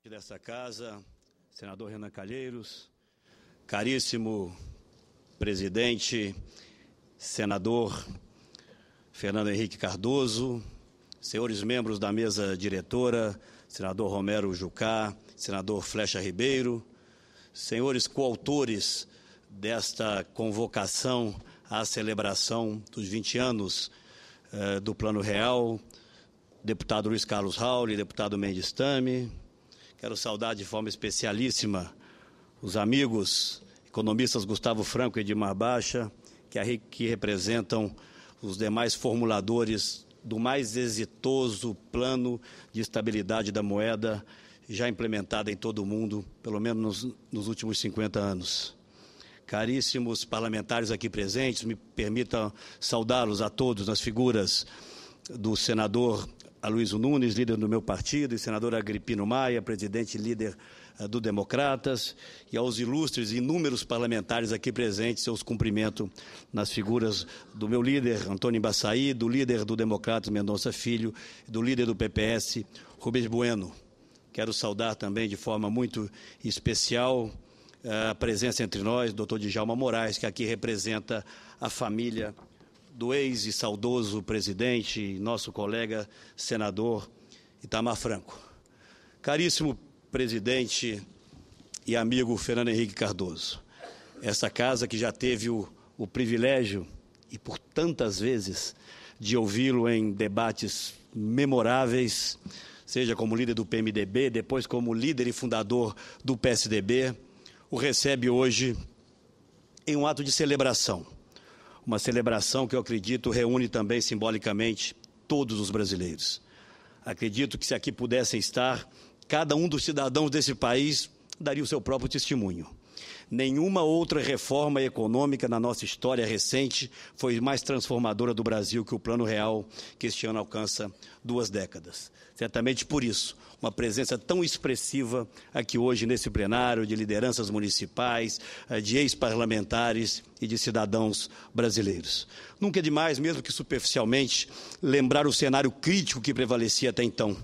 Dessa casa, senador Renan Calheiros, caríssimo presidente, senador Fernando Henrique Cardoso, senhores membros da mesa diretora, senador Romero Jucá, senador Flecha Ribeiro, senhores coautores desta convocação à celebração dos 20 anos do Plano Real, deputado Luiz Carlos Rauli, deputado Mendes Tame. Quero saudar de forma especialíssima os amigos economistas Gustavo Franco e Edmar Baixa, que representam os demais formuladores do mais exitoso plano de estabilidade da moeda já implementado em todo o mundo, pelo menos nos últimos 50 anos. Caríssimos parlamentares aqui presentes, me permitam saudá-los a todos nas figuras do senador Aloysio Nunes, líder do meu partido, e senador Agripino Maia, presidente e líder do Democratas, e aos ilustres e inúmeros parlamentares aqui presentes, eu os cumprimento nas figuras do meu líder, Antônio Embaçaí, do líder do Democratas, Mendonça Filho, e do líder do PPS, Rubens Bueno. Quero saudar também de forma muito especial a presença entre nós, doutor Djalma Moraes, que aqui representa a família do ex e saudoso presidente, nosso colega senador Itamar Franco. Caríssimo presidente e amigo Fernando Henrique Cardoso, essa casa que já teve o privilégio, e por tantas vezes, de ouvi-lo em debates memoráveis, seja como líder do PMDB, depois como líder e fundador do PSDB, o recebe hoje em um ato de celebração. Uma celebração que eu acredito reúne também simbolicamente todos os brasileiros. Acredito que se aqui pudessem estar, cada um dos cidadãos desse país daria o seu próprio testemunho. Nenhuma outra reforma econômica na nossa história recente foi mais transformadora do Brasil que o Plano Real, que este ano alcança 2 décadas. Certamente por isso, uma presença tão expressiva aqui hoje nesse plenário de lideranças municipais, de ex-parlamentares e de cidadãos brasileiros. Nunca é demais, mesmo que superficialmente, lembrar o cenário crítico que prevalecia até então.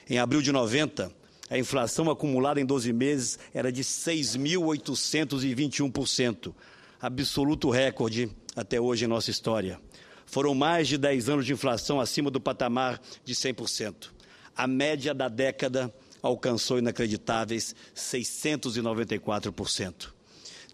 Em abril de 90, a inflação acumulada em 12 meses era de 6.821%, absoluto recorde até hoje em nossa história. Foram mais de 10 anos de inflação acima do patamar de 100%. A média da década alcançou inacreditáveis 694%.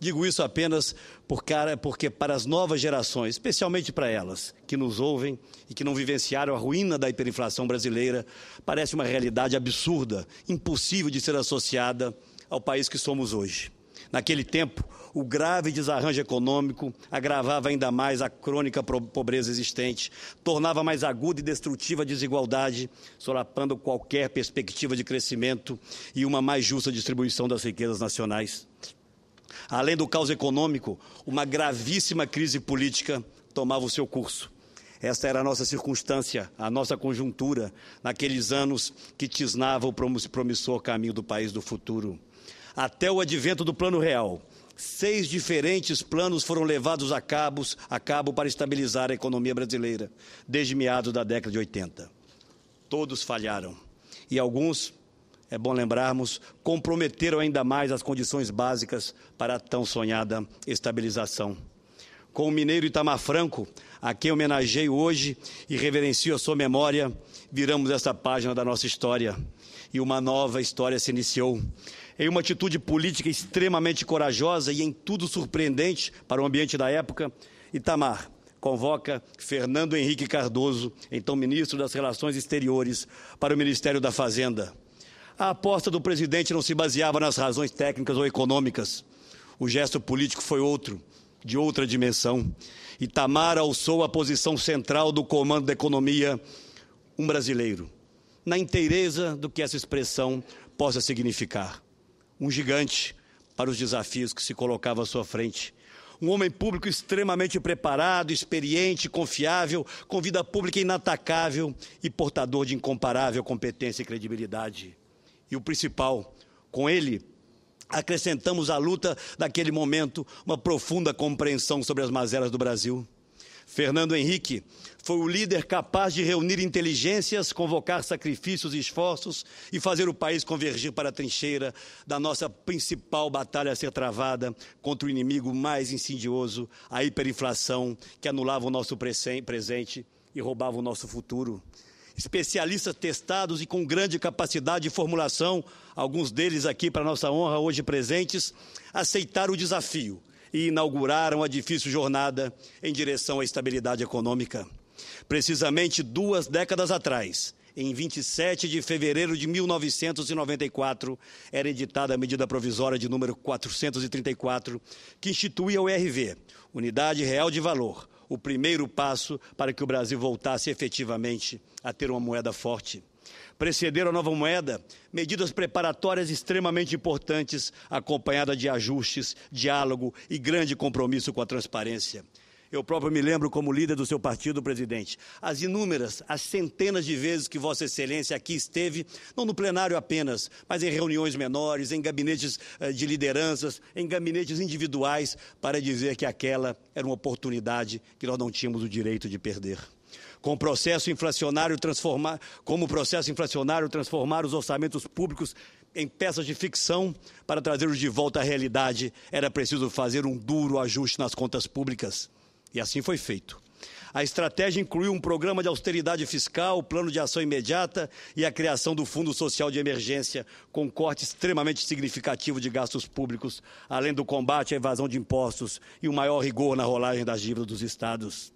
Digo isso apenas porque para as novas gerações, especialmente para elas, que nos ouvem e que não vivenciaram a ruína da hiperinflação brasileira, parece uma realidade absurda, impossível de ser associada ao país que somos hoje. Naquele tempo, o grave desarranjo econômico agravava ainda mais a crônica pobreza existente, tornava mais aguda e destrutiva a desigualdade, solapando qualquer perspectiva de crescimento e uma mais justa distribuição das riquezas nacionais. Além do caos econômico, uma gravíssima crise política tomava o seu curso. Esta era a nossa circunstância, a nossa conjuntura, naqueles anos que tisnava o promissor caminho do país do futuro. Até o advento do Plano Real, 6 diferentes planos foram levados a cabo para estabilizar a economia brasileira, desde meados da década de 80. Todos falharam, e alguns, é bom lembrarmos, comprometeram ainda mais as condições básicas para a tão sonhada estabilização. Com o mineiro Itamar Franco, a quem homenageio hoje e reverencio a sua memória, viramos essa página da nossa história. E uma nova história se iniciou. Em uma atitude política extremamente corajosa e em tudo surpreendente para o ambiente da época, Itamar convoca Fernando Henrique Cardoso, então ministro das Relações Exteriores, para o Ministério da Fazenda. A aposta do presidente não se baseava nas razões técnicas ou econômicas. O gesto político foi outro, de outra dimensão. Itamar alçou a posição central do comando da economia, um brasileiro, na inteireza do que essa expressão possa significar. Um gigante para os desafios que se colocava à sua frente. Um homem público extremamente preparado, experiente, confiável, com vida pública inatacável e portador de incomparável competência e credibilidade. E o principal, com ele, acrescentamos à luta daquele momento uma profunda compreensão sobre as mazelas do Brasil. Fernando Henrique foi o líder capaz de reunir inteligências, convocar sacrifícios e esforços e fazer o país convergir para a trincheira da nossa principal batalha a ser travada contra o inimigo mais insidioso, a hiperinflação, que anulava o nosso presente e roubava o nosso futuro. Especialistas testados e com grande capacidade de formulação, alguns deles aqui para nossa honra hoje presentes, aceitaram o desafio e inauguraram a difícil jornada em direção à estabilidade econômica. Precisamente 2 décadas atrás, em 27 de fevereiro de 1994, era editada a medida provisória de número 434, que instituía o URV, Unidade Real de Valor, o primeiro passo para que o Brasil voltasse efetivamente a ter uma moeda forte. Precederam a nova moeda medidas preparatórias extremamente importantes, acompanhadas de ajustes, diálogo e grande compromisso com a transparência. Eu próprio me lembro, como líder do seu partido, presidente, as centenas de vezes que Vossa Excelência aqui esteve, não no plenário apenas, mas em reuniões menores, em gabinetes de lideranças, em gabinetes individuais, para dizer que aquela era uma oportunidade que nós não tínhamos o direito de perder. Como processo inflacionário transformar os orçamentos públicos em peças de ficção para trazê-los de volta à realidade, era preciso fazer um duro ajuste nas contas públicas. E assim foi feito. A estratégia incluiu um programa de austeridade fiscal, plano de ação imediata e a criação do Fundo Social de Emergência, com corte extremamente significativo de gastos públicos, além do combate à evasão de impostos e o maior rigor na rolagem das dívidas dos estados.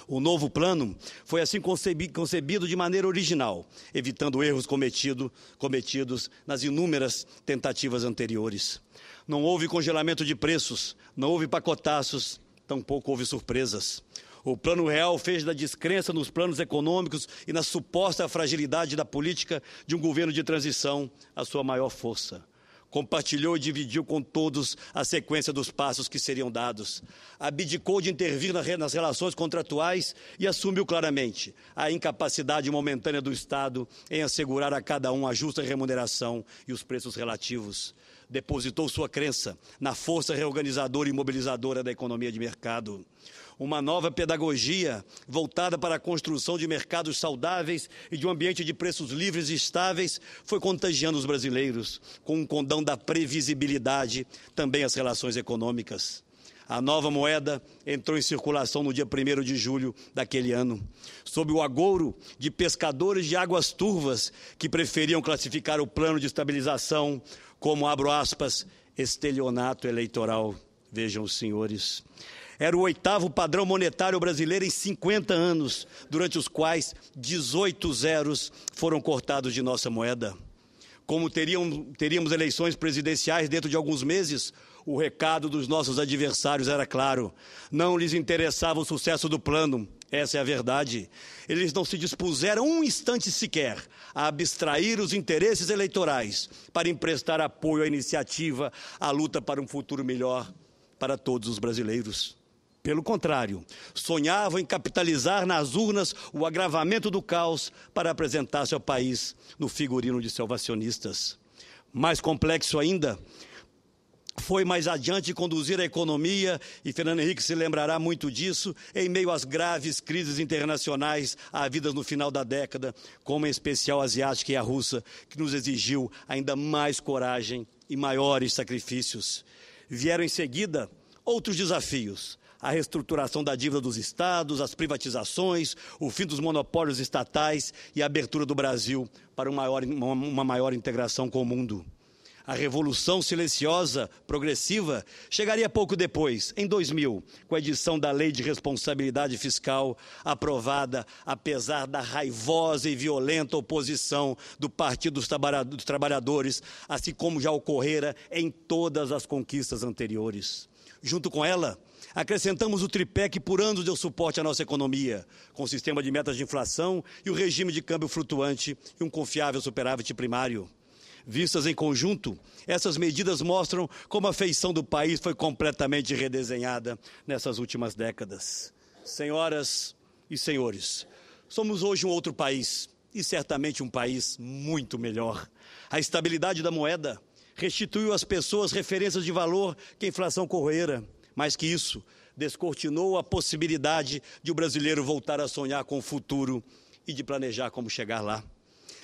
O novo plano foi assim concebido de maneira original, evitando erros cometidos nas inúmeras tentativas anteriores. Não houve congelamento de preços, não houve pacotaços, tampouco houve surpresas. O Plano Real fez da descrença nos planos econômicos e na suposta fragilidade da política de um governo de transição a sua maior força. Compartilhou e dividiu com todos a sequência dos passos que seriam dados. Abdicou de intervir nas relações contratuais e assumiu claramente a incapacidade momentânea do Estado em assegurar a cada um a justa remuneração e os preços relativos. Depositou sua crença na força reorganizadora e mobilizadora da economia de mercado. Uma nova pedagogia voltada para a construção de mercados saudáveis e de um ambiente de preços livres e estáveis foi contagiando os brasileiros, com um condão da previsibilidade, também as relações econômicas. A nova moeda entrou em circulação no dia 1º de julho daquele ano, sob o agouro de pescadores de águas turvas que preferiam classificar o plano de estabilização como, abro aspas, estelionato eleitoral. Vejam os senhores. Era o 8º padrão monetário brasileiro em 50 anos, durante os quais 18 zeros foram cortados de nossa moeda. Como teríamos eleições presidenciais dentro de alguns meses, o recado dos nossos adversários era claro. Não lhes interessava o sucesso do plano, essa é a verdade. Eles não se dispuseram um instante sequer a abstrair os interesses eleitorais para emprestar apoio à iniciativa, à luta para um futuro melhor para todos os brasileiros. Pelo contrário, sonhavam em capitalizar nas urnas o agravamento do caos para apresentar-se ao país no figurino de salvacionistas. Mais complexo ainda, foi mais adiante conduzir a economia, e Fernando Henrique se lembrará muito disso, em meio às graves crises internacionais havidas no final da década, como em especial a asiática e a russa, que nos exigiu ainda mais coragem e maiores sacrifícios. Vieram em seguida outros desafios: a reestruturação da dívida dos estados, as privatizações, o fim dos monopólios estatais e a abertura do Brasil para uma maior integração com o mundo. A revolução silenciosa, progressiva, chegaria pouco depois, em 2000, com a edição da Lei de Responsabilidade Fiscal, aprovada apesar da raivosa e violenta oposição do Partido dos Trabalhadores, assim como já ocorrera em todas as conquistas anteriores. Junto com ela, acrescentamos o tripé que por anos deu suporte à nossa economia, com o sistema de metas de inflação e o regime de câmbio flutuante e um confiável superávit primário. Vistas em conjunto, essas medidas mostram como a feição do país foi completamente redesenhada nessas últimas décadas. Senhoras e senhores, somos hoje um outro país, e certamente um país muito melhor. A estabilidade da moeda restituiu às pessoas referências de valor que a inflação corroera. Mais que isso, descortinou a possibilidade de o brasileiro voltar a sonhar com o futuro e de planejar como chegar lá.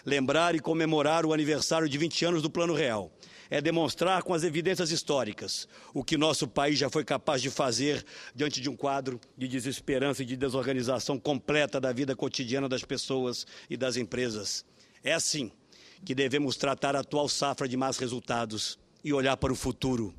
Lembrar e comemorar o aniversário de 20 anos do Plano Real é demonstrar com as evidências históricas o que nosso país já foi capaz de fazer diante de um quadro de desesperança e de desorganização completa da vida cotidiana das pessoas e das empresas. É assim que devemos tratar a atual safra de más resultados e olhar para o futuro.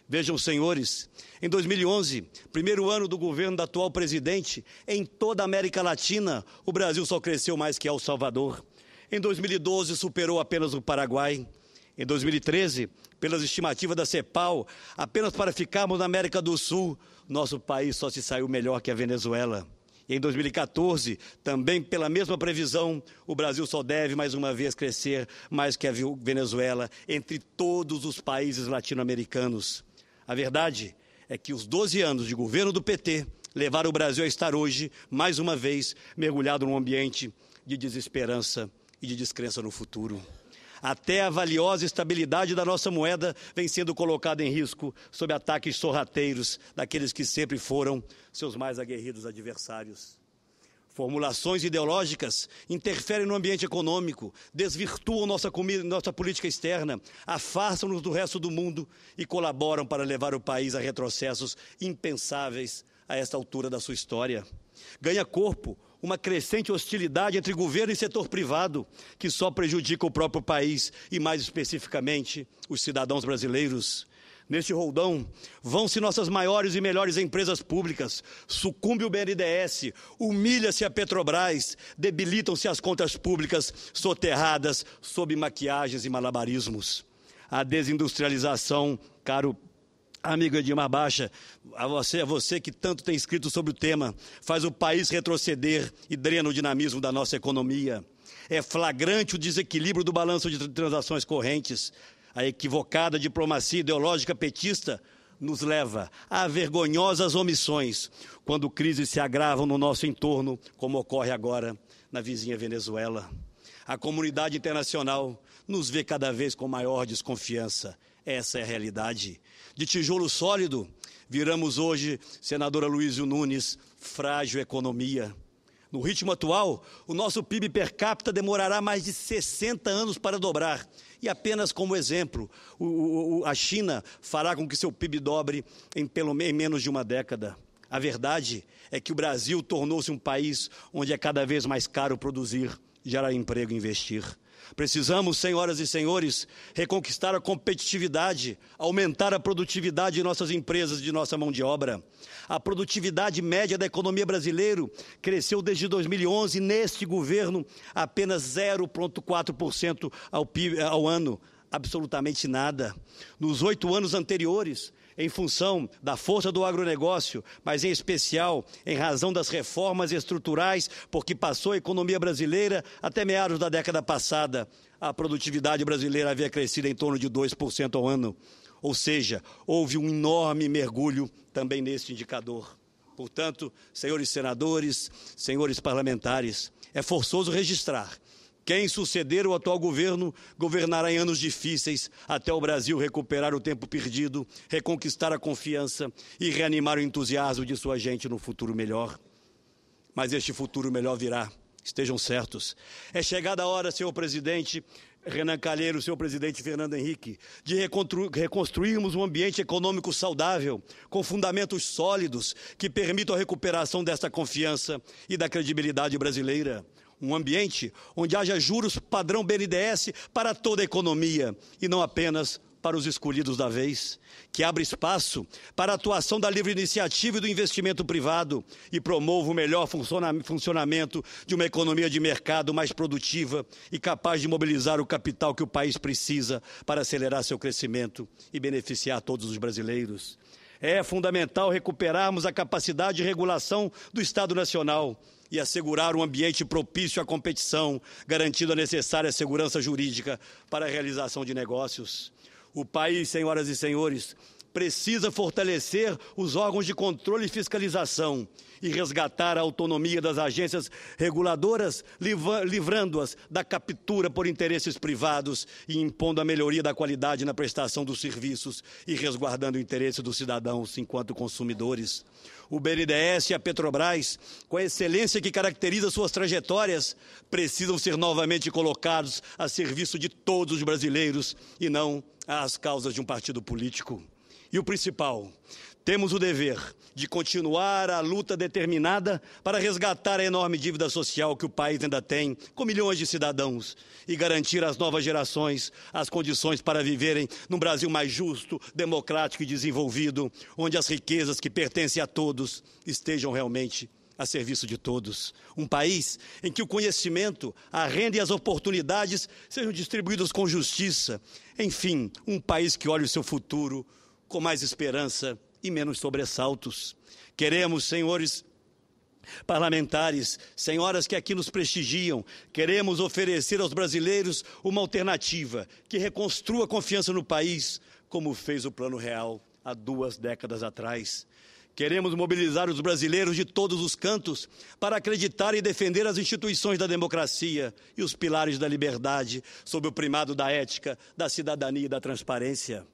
Vejam, senhores, em 2011, primeiro ano do governo da atual presidente, em toda a América Latina, o Brasil só cresceu mais que El Salvador. Em 2012, superou apenas o Paraguai. Em 2013, pelas estimativas da CEPAL, apenas para ficarmos na América do Sul, nosso país só se saiu melhor que a Venezuela. E em 2014, também pela mesma previsão, o Brasil só deve mais uma vez crescer mais que a Venezuela entre todos os países latino-americanos. A verdade é que os 12 anos de governo do PT levaram o Brasil a estar hoje, mais uma vez, mergulhado num ambiente de desesperança e de descrença no futuro. Até a valiosa estabilidade da nossa moeda vem sendo colocada em risco sob ataques sorrateiros daqueles que sempre foram seus mais aguerridos adversários. Formulações ideológicas interferem no ambiente econômico, desvirtuam nossa política externa, afastam-nos do resto do mundo e colaboram para levar o país a retrocessos impensáveis a esta altura da sua história. Ganha corpo uma crescente hostilidade entre governo e setor privado, que só prejudica o próprio país e, mais especificamente, os cidadãos brasileiros. Neste roldão, vão-se nossas maiores e melhores empresas públicas, sucumbe o BNDES, humilha-se a Petrobras, debilitam-se as contas públicas soterradas sob maquiagens e malabarismos. A desindustrialização, caro amigo Edmar Baixa, a você que tanto tem escrito sobre o tema, faz o país retroceder e drena o dinamismo da nossa economia. É flagrante o desequilíbrio do balanço de transações correntes. A equivocada diplomacia ideológica petista nos leva a vergonhosas omissões quando crises se agravam no nosso entorno, como ocorre agora na vizinha Venezuela. A comunidade internacional nos vê cada vez com maior desconfiança. Essa é a realidade. De tijolo sólido, viramos hoje, senadora Luísio Nunes, frágil economia. No ritmo atual, o nosso PIB per capita demorará mais de 60 anos para dobrar. E apenas como exemplo, a China fará com que seu PIB dobre em menos de uma década. A verdade é que o Brasil tornou-se um país onde é cada vez mais caro produzir, gerar emprego e investir. Precisamos, senhoras e senhores, reconquistar a competitividade, aumentar a produtividade de nossas empresas e de nossa mão de obra. A produtividade média da economia brasileira cresceu desde 2011, neste governo, apenas 0,4% ao ano, absolutamente nada. Nos 8 anos anteriores, em função da força do agronegócio, mas em especial em razão das reformas estruturais por que passou a economia brasileira até meados da década passada, a produtividade brasileira havia crescido em torno de 2% ao ano. Ou seja, houve um enorme mergulho também neste indicador. Portanto, senhores senadores, senhores parlamentares, é forçoso registrar: quem suceder o atual governo governará em anos difíceis até o Brasil recuperar o tempo perdido, reconquistar a confiança e reanimar o entusiasmo de sua gente no futuro melhor. Mas este futuro melhor virá, estejam certos. É chegada a hora, senhor presidente Renan Calheiros, senhor presidente Fernando Henrique, de reconstruirmos um ambiente econômico saudável, com fundamentos sólidos, que permitam a recuperação desta confiança e da credibilidade brasileira. Um ambiente onde haja juros padrão BNDES para toda a economia e não apenas para os escolhidos da vez, que abra espaço para a atuação da livre iniciativa e do investimento privado e promova o melhor funcionamento de uma economia de mercado mais produtiva e capaz de mobilizar o capital que o país precisa para acelerar seu crescimento e beneficiar todos os brasileiros. É fundamental recuperarmos a capacidade de regulação do Estado Nacional e assegurar um ambiente propício à competição, garantindo a necessária segurança jurídica para a realização de negócios. O país, senhoras e senhores, precisa fortalecer os órgãos de controle e fiscalização e resgatar a autonomia das agências reguladoras, livrando-as da captura por interesses privados e impondo a melhoria da qualidade na prestação dos serviços e resguardando o interesse dos cidadãos enquanto consumidores. O BNDES e a Petrobras, com a excelência que caracteriza suas trajetórias, precisam ser novamente colocados a serviço de todos os brasileiros e não às causas de um partido político. E o principal, temos o dever de continuar a luta determinada para resgatar a enorme dívida social que o país ainda tem com milhões de cidadãos e garantir às novas gerações as condições para viverem num Brasil mais justo, democrático e desenvolvido, onde as riquezas que pertencem a todos estejam realmente a serviço de todos. Um país em que o conhecimento, a renda e as oportunidades sejam distribuídos com justiça. Enfim, um país que olhe o seu futuro com mais esperança e menos sobressaltos. Queremos, senhores parlamentares, senhoras que aqui nos prestigiam, queremos oferecer aos brasileiros uma alternativa que reconstrua a confiança no país, como fez o Plano Real há 2 décadas atrás. Queremos mobilizar os brasileiros de todos os cantos para acreditar e defender as instituições da democracia e os pilares da liberdade, sob o primado da ética, da cidadania e da transparência.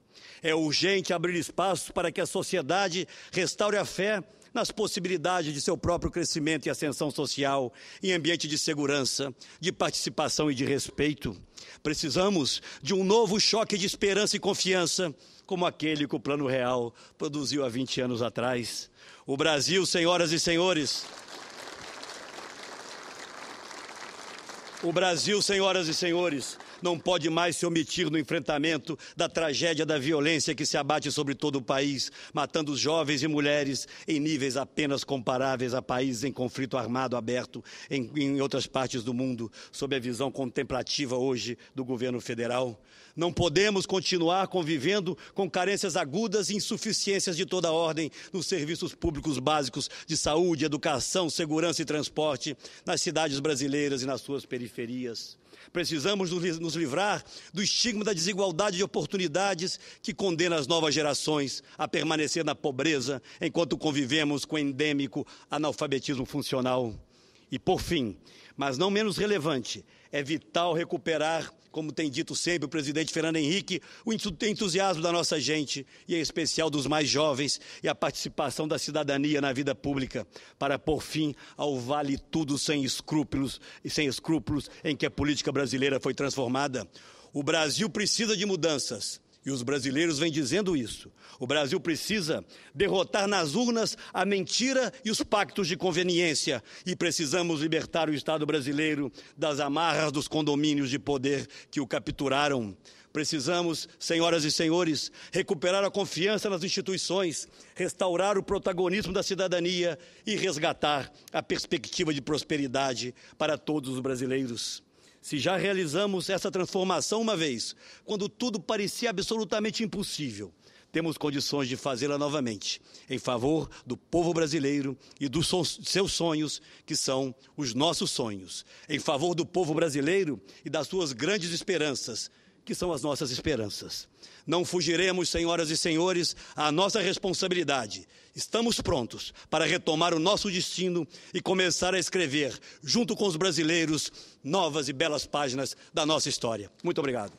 É urgente abrir espaço para que a sociedade restaure a fé nas possibilidades de seu próprio crescimento e ascensão social em ambiente de segurança, de participação e de respeito. Precisamos de um novo choque de esperança e confiança, como aquele que o Plano Real produziu há 20 anos atrás. O Brasil, senhoras e senhores, não pode mais se omitir no enfrentamento da tragédia da violência que se abate sobre todo o país, matando os jovens e mulheres em níveis apenas comparáveis a países em conflito armado aberto em outras partes do mundo, sob a visão contemplativa hoje do governo federal. Não podemos continuar convivendo com carências agudas e insuficiências de toda ordem nos serviços públicos básicos de saúde, educação, segurança e transporte nas cidades brasileiras e nas suas periferias. Precisamos nos livrar do estigma da desigualdade de oportunidades que condena as novas gerações a permanecer na pobreza enquanto convivemos com o endêmico analfabetismo funcional. E, por fim, mas não menos relevante, é vital recuperar, como tem dito sempre o presidente Fernando Henrique, o entusiasmo da nossa gente, e em especial dos mais jovens, e a participação da cidadania na vida pública, para pôr fim ao vale tudo sem escrúpulos em que a política brasileira foi transformada. O Brasil precisa de mudanças. E os brasileiros vêm dizendo isso. O Brasil precisa derrotar nas urnas a mentira e os pactos de conveniência. E precisamos libertar o Estado brasileiro das amarras dos condomínios de poder que o capturaram. Precisamos, senhoras e senhores, recuperar a confiança nas instituições, restaurar o protagonismo da cidadania e resgatar a perspectiva de prosperidade para todos os brasileiros. Se já realizamos essa transformação uma vez, quando tudo parecia absolutamente impossível, temos condições de fazê-la novamente, em favor do povo brasileiro e dos seus sonhos, que são os nossos sonhos, em favor do povo brasileiro e das suas grandes esperanças, que são as nossas esperanças. Não fugiremos, senhoras e senhores, à nossa responsabilidade. Estamos prontos para retomar o nosso destino e começar a escrever, junto com os brasileiros, novas e belas páginas da nossa história. Muito obrigado.